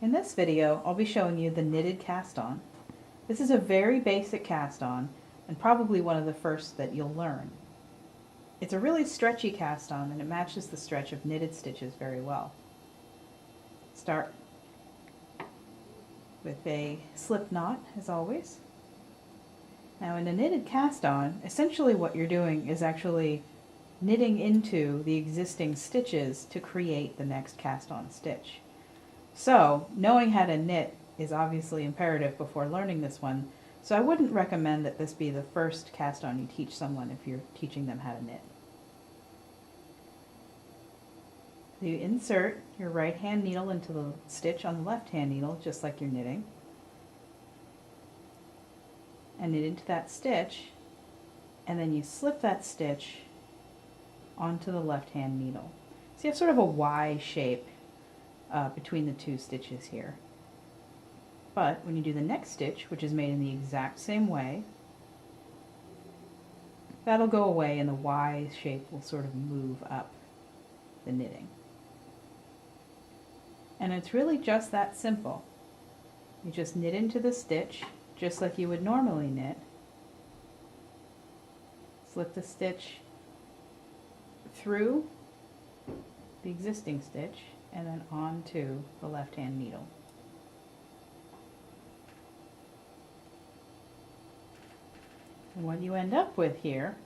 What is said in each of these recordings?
In this video, I'll be showing you the knitted cast-on. This is a very basic cast-on and probably one of the first that you'll learn. It's a really stretchy cast-on and it matches the stretch of knitted stitches very well. Start with a slip knot, as always. Now in a knitted cast-on, essentially what you're doing is actually knitting into the existing stitches to create the next cast-on stitch. So, knowing how to knit is obviously imperative before learning this one, so I wouldn't recommend that this be the first cast-on you teach someone if you're teaching them how to knit. You insert your right hand needle into the stitch on the left hand needle, just like you're knitting, and knit into that stitch, and then you slip that stitch onto the left hand needle. So you have sort of a Y shape between the two stitches here. But when you do the next stitch, which is made in the exact same way, that'll go away and the Y shape will sort of move up the knitting. And it's really just that simple. You just knit into the stitch just like you would normally knit. Slip the stitch through the existing stitch and then onto the left hand needle. And what you end up with here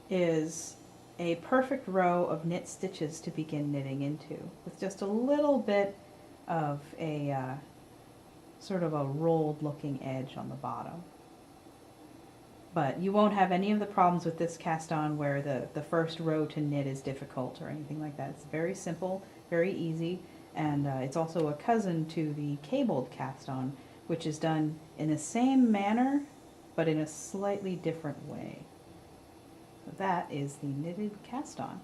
is a perfect row of knit stitches to begin knitting into, with just a little bit of a sort of a rolled looking edge on the bottom. But you won't have any of the problems with this cast-on where the first row to knit is difficult or anything like that. It's very simple, very easy, and it's also a cousin to the cabled cast-on, which is done in the same manner, but in a slightly different way. So that is the knitted cast-on.